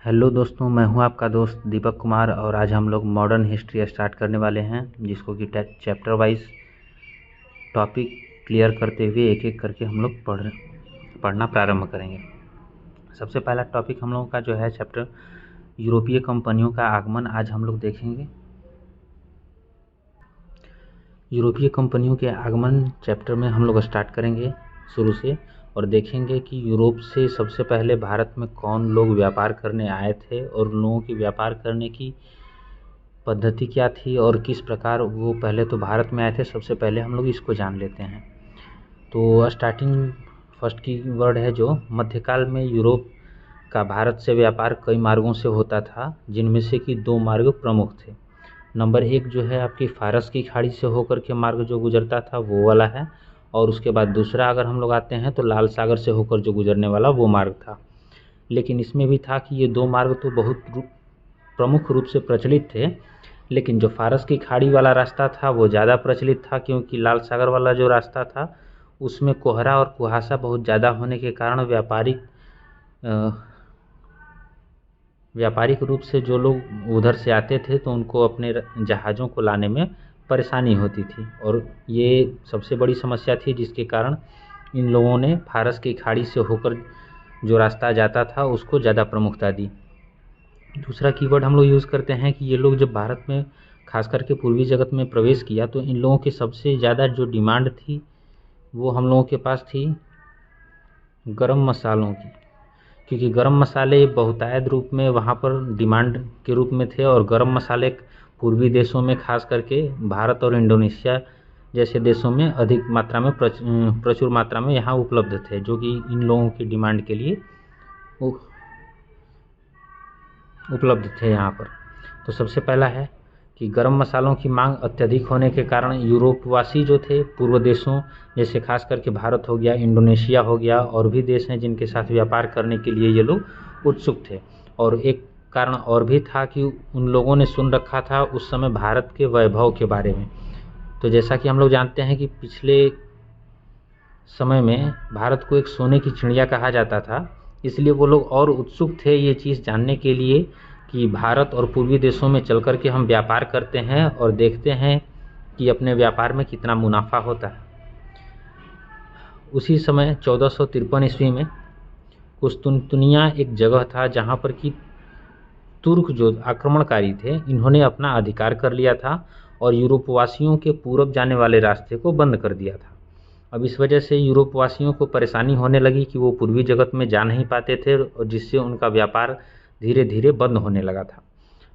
Hello दोस्तों, मैं हूं आपका दोस्त दीपक कुमार और आज हम लोग मॉडर्न हिस्ट्री स्टार्ट करने वाले हैं, जिसको कि चैप्टर वाइज टॉपिक क्लियर करते हुए एक एक करके हम लोग पढ़ना प्रारंभ करेंगे। सबसे पहला टॉपिक हम लोगों का जो है चैप्टर यूरोपीय कंपनियों का आगमन, आज हम लोग देखेंगे। यूरोपीय कंपनियों के आगमन चैप्टर में हम लोग स्टार्ट करेंगे शुरू से और देखेंगे कि यूरोप से सबसे पहले भारत में कौन लोग व्यापार करने आए थे और उन लोगों की व्यापार करने की पद्धति क्या थी और किस प्रकार वो पहले तो भारत में आए थे। सबसे पहले हम लोग इसको जान लेते हैं। तो स्टार्टिंग फर्स्ट की वर्ड है जो मध्यकाल में यूरोप का भारत से व्यापार कई मार्गों से होता था, जिनमें से कि दो मार्ग प्रमुख थे। नंबर एक जो है आपकी फारस की खाड़ी से होकर के मार्ग जो गुजरता था वो वाला है, और उसके बाद दूसरा अगर हम लोग आते हैं तो लाल सागर से होकर जो गुजरने वाला वो मार्ग था। लेकिन इसमें भी था कि ये दो मार्ग तो बहुत प्रमुख रूप से प्रचलित थे, लेकिन जो फारस की खाड़ी वाला रास्ता था वो ज़्यादा प्रचलित था, क्योंकि लाल सागर वाला जो रास्ता था उसमें कोहरा और कुहासा बहुत ज़्यादा होने के कारण व्यापारिक रूप से जो लोग उधर से आते थे तो उनको अपने जहाज़ों को लाने में परेशानी होती थी, और ये सबसे बड़ी समस्या थी, जिसके कारण इन लोगों ने फारस की खाड़ी से होकर जो रास्ता जाता था उसको ज़्यादा प्रमुखता दी। दूसरा कीवर्ड हम लोग यूज़ करते हैं कि ये लोग जब भारत में खास करके पूर्वी जगत में प्रवेश किया तो इन लोगों की सबसे ज़्यादा जो डिमांड थी वो हम लोगों के पास थी गरम मसालों की, क्योंकि गरम मसाले बहुतायत रूप में वहाँ पर डिमांड के रूप में थे, और गरम मसाले पूर्वी देशों में खास करके भारत और इंडोनेशिया जैसे देशों में अधिक मात्रा में प्रचुर मात्रा में यहाँ उपलब्ध थे, जो कि इन लोगों की डिमांड के लिए उपलब्ध थे यहाँ पर। तो सबसे पहला है कि गरम मसालों की मांग अत्यधिक होने के कारण यूरोपवासी जो थे पूर्व देशों जैसे खास करके भारत हो गया, इंडोनेशिया हो गया, और भी देश हैं जिनके साथ व्यापार करने के लिए ये लोग उत्सुक थे। और एक कारण और भी था कि उन लोगों ने सुन रखा था उस समय भारत के वैभव के बारे में। तो जैसा कि हम लोग जानते हैं कि पिछले समय में भारत को एक सोने की चिड़िया कहा जाता था, इसलिए वो लोग और उत्सुक थे ये चीज़ जानने के लिए कि भारत और पूर्वी देशों में चल कर के हम व्यापार करते हैं और देखते हैं कि अपने व्यापार में कितना मुनाफा होता है। उसी समय 1453 ईस्वी में कुस्तुनतुनिया एक जगह था जहाँ पर कि तुर्क जो आक्रमणकारी थे इन्होंने अपना अधिकार कर लिया था और यूरोपवासियों के पूरब जाने वाले रास्ते को बंद कर दिया था। अब इस वजह से यूरोपवासियों को परेशानी होने लगी कि वो पूर्वी जगत में जा नहीं पाते थे, और जिससे उनका व्यापार धीरे धीरे बंद होने लगा था।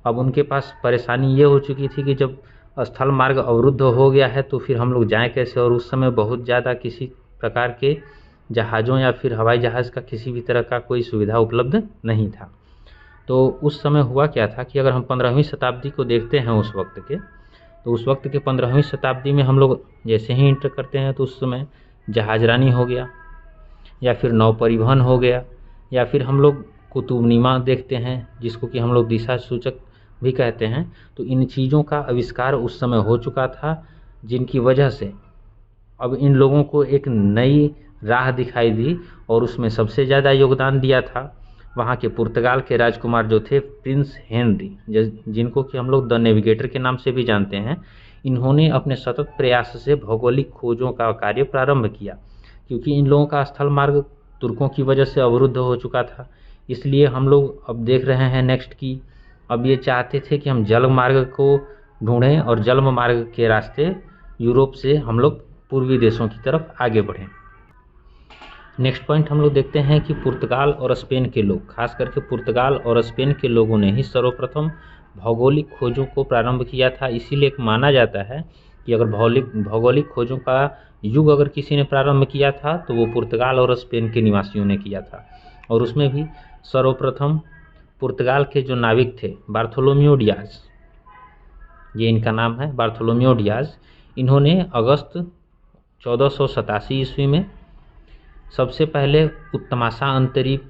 अब उनके पास परेशानी ये हो चुकी थी कि जब स्थल मार्ग अवरुद्ध हो गया है तो फिर हम लोग जाएँ कैसे, और उस समय बहुत ज़्यादा किसी प्रकार के जहाज़ों या फिर हवाई जहाज़ का किसी भी तरह का कोई सुविधा उपलब्ध नहीं था। तो उस समय हुआ क्या था कि अगर हम 15वीं शताब्दी को देखते हैं उस वक्त के, तो उस वक्त के 15वीं शताब्दी में हम लोग जैसे ही इंटर करते हैं तो उस समय जहाजरानी हो गया, या फिर नौ परिवहन हो गया, या फिर हम लोग कुतुबनीमा देखते हैं जिसको कि हम लोग दिशा सूचक भी कहते हैं। तो इन चीज़ों का आविष्कार उस समय हो चुका था, जिनकी वजह से अब इन लोगों को एक नई राह दिखाई दी, और उसमें सबसे ज़्यादा योगदान दिया था वहाँ के पुर्तगाल के राजकुमार जो थे प्रिंस हेनरी, जिनको कि हम लोग द नेविगेटर के नाम से भी जानते हैं। इन्होंने अपने सतत प्रयास से भौगोलिक खोजों का कार्य प्रारंभ किया, क्योंकि इन लोगों का स्थल मार्ग तुर्कों की वजह से अवरुद्ध हो चुका था। इसलिए हम लोग अब देख रहे हैं नेक्स्ट की अब ये चाहते थे कि हम जल मार्ग को ढूंढें और जल मार्ग के रास्ते यूरोप से हम लोग पूर्वी देशों की तरफ आगे बढ़ें। नेक्स्ट पॉइंट हम लोग देखते हैं कि पुर्तगाल और स्पेन के लोग, खास करके पुर्तगाल और स्पेन के लोगों ने ही सर्वप्रथम भौगोलिक खोजों को प्रारंभ किया था। इसीलिए माना जाता है कि अगर भौगोलिक खोजों का युग अगर किसी ने प्रारंभ किया था तो वो पुर्तगाल और स्पेन के निवासियों ने किया था। और उसमें भी सर्वप्रथम पुर्तगाल के जो नाविक थे बार्थोलोम्यू डियाज, ये इनका नाम है बार्थोलोम्यू डियाज, इन्होंने अगस्त 1487 ईस्वी में सबसे पहले उत्तमासा अंतरीप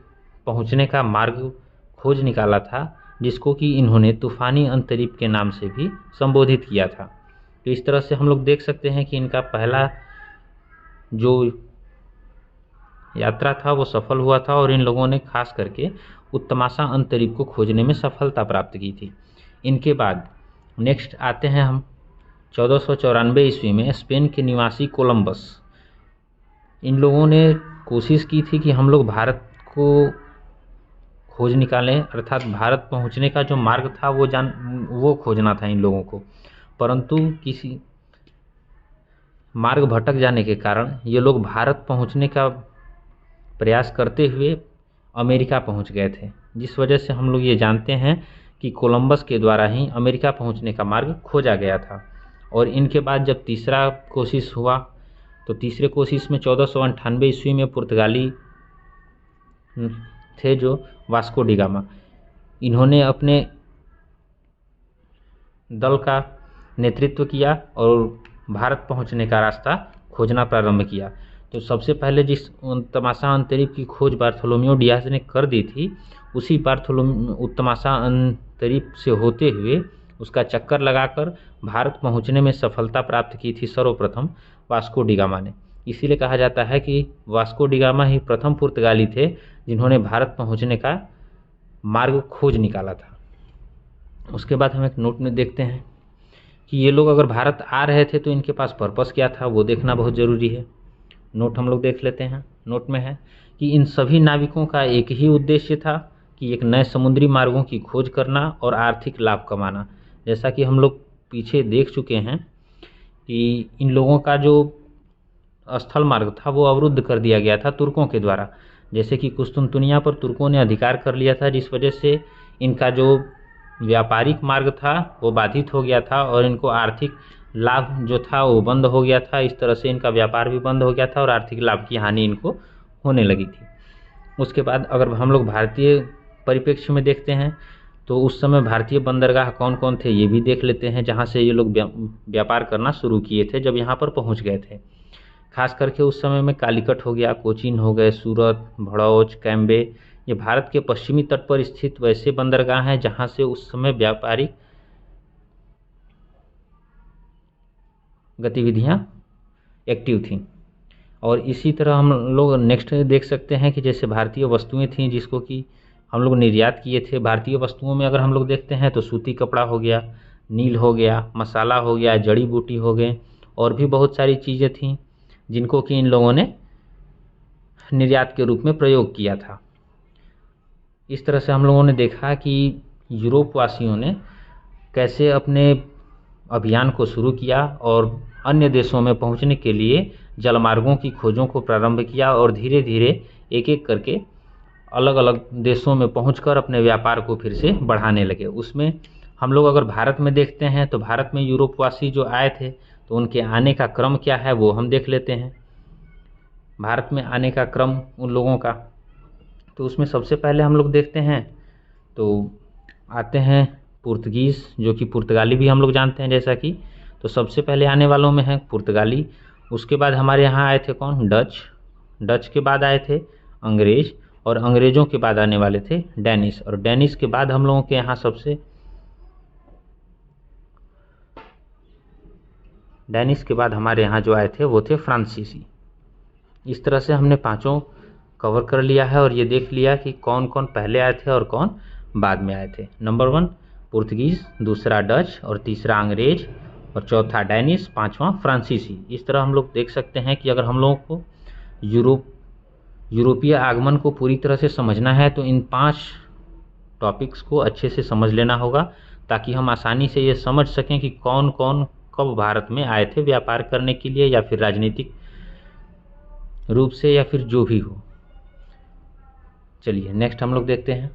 पहुंचने का मार्ग खोज निकाला था, जिसको कि इन्होंने तूफानी अंतरीप के नाम से भी संबोधित किया था। तो इस तरह से हम लोग देख सकते हैं कि इनका पहला जो यात्रा था वो सफल हुआ था और इन लोगों ने खास करके उत्तमाशा अंतरीप को खोजने में सफलता प्राप्त की थी। इनके बाद नेक्स्ट आते हैं हम 1494 ईस्वी में स्पेन के निवासी कोलंबस। इन लोगों ने कोशिश की थी कि हम लोग भारत को खोज निकालें, अर्थात भारत पहुंचने का जो मार्ग था वो खोजना था इन लोगों को, परंतु किसी मार्ग भटक जाने के कारण ये लोग भारत पहुंचने का प्रयास करते हुए अमेरिका पहुंच गए थे, जिस वजह से हम लोग ये जानते हैं कि कोलंबस के द्वारा ही अमेरिका पहुंचने का मार्ग खोजा गया था। और इनके बाद जब तीसरा कोशिश हुआ तो तीसरे कोशिश में 1498 ईस्वी में पुर्तगाली थे जो वास्को डी गामा। इन्होंने अपने दल का नेतृत्व किया और भारत पहुंचने का रास्ता खोजना प्रारंभ किया। तो सबसे पहले जिस उत्तमाशा अंतरीप की खोज बार्थोलोमेओ डियाज ने कर दी थी, उसी उत्तमाशा अंतरीप से होते हुए उसका चक्कर लगाकर भारत पहुंचने में सफलता प्राप्त की थी सर्वप्रथम वास्को डी गामा ने। इसीलिए कहा जाता है कि वास्को डी गामा ही प्रथम पुर्तगाली थे जिन्होंने भारत पहुंचने का मार्ग खोज निकाला था। उसके बाद हम एक नोट में देखते हैं कि ये लोग अगर भारत आ रहे थे तो इनके पास पर्पस क्या था, वो देखना बहुत ज़रूरी है। नोट हम लोग देख लेते हैं। नोट में है कि इन सभी नाविकों का एक ही उद्देश्य था कि एक नए समुद्री मार्गों की खोज करना और आर्थिक लाभ कमाना। जैसा कि हम लोग पीछे देख चुके हैं कि इन लोगों का जो स्थल मार्ग था वो अवरुद्ध कर दिया गया था तुर्कों के द्वारा। जैसे कि कुस्तुनतुनिया पर तुर्कों ने अधिकार कर लिया था, जिस वजह से इनका जो व्यापारिक मार्ग था वो बाधित हो गया था और इनको आर्थिक लाभ जो था वो बंद हो गया था। इस तरह से इनका व्यापार भी बंद हो गया था और आर्थिक लाभ की हानि इनको होने लगी थी। उसके बाद अगर हम लोग भारतीय परिप्रेक्ष्य में देखते हैं तो उस समय भारतीय बंदरगाह कौन कौन थे ये भी देख लेते हैं, जहाँ से ये लोग व्यापार करना शुरू किए थे जब यहाँ पर पहुँच गए थे। खास करके उस समय में कालीकट हो गया, कोचीन हो गए, सूरत, भड़ौच, कैम्बे, ये भारत के पश्चिमी तट पर स्थित वैसे बंदरगाह हैं जहाँ से उस समय व्यापारिक गतिविधियाँ एक्टिव थीं। और इसी तरह हम लोग नेक्स्ट देख सकते हैं कि जैसे भारतीय वस्तुएं थीं जिसको कि हम लोग निर्यात किए थे। भारतीय वस्तुओं में अगर हम लोग देखते हैं तो सूती कपड़ा हो गया, नील हो गया, मसाला हो गया, जड़ी बूटी हो गए और भी बहुत सारी चीज़ें थीं जिनको कि इन लोगों ने निर्यात के रूप में प्रयोग किया था। इस तरह से हम लोगों ने देखा कि यूरोप वासियों ने कैसे अपने अभियान को शुरू किया और अन्य देशों में पहुंचने के लिए जलमार्गों की खोजों को प्रारंभ किया और धीरे धीरे एक एक करके अलग अलग देशों में पहुंचकर अपने व्यापार को फिर से बढ़ाने लगे। उसमें हम लोग अगर भारत में देखते हैं तो भारत में यूरोपवासी जो आए थे तो उनके आने का क्रम क्या है वो हम देख लेते हैं। भारत में आने का क्रम उन लोगों का, तो उसमें सबसे पहले हम लोग देखते हैं तो आते हैं पुर्तगीज़, जो कि पुर्तगाली भी हम लोग जानते हैं जैसा कि। तो सबसे पहले आने वालों में है पुर्तगाली। उसके बाद हमारे यहाँ आए थे कौन, डच। डच के बाद आए थे अंग्रेज़ और अंग्रेज़ों के बाद आने वाले थे डैनिश। और डैनिश के बाद हम लोगों के यहाँ डैनिश के बाद हमारे यहाँ जो आए थे वो थे फ्रांसीसी। इस तरह से हमने पांचों कवर कर लिया है और ये देख लिया कि कौन कौन पहले आए थे और कौन बाद में आए थे। नंबर 1 पुर्तगीज़, दूसरा डच और तीसरा अंग्रेज और चौथा डैनिश, पांचवा फ्रांसीसी। इस तरह हम लोग देख सकते हैं कि अगर हम लोगों को यूरोपीय आगमन को पूरी तरह से समझना है तो इन 5 टॉपिक्स को अच्छे से समझ लेना होगा, ताकि हम आसानी से ये समझ सकें कि कौन कौन कब भारत में आए थे व्यापार करने के लिए या फिर राजनीतिक रूप से या फिर जो भी हो। चलिए नेक्स्ट हम लोग देखते हैं।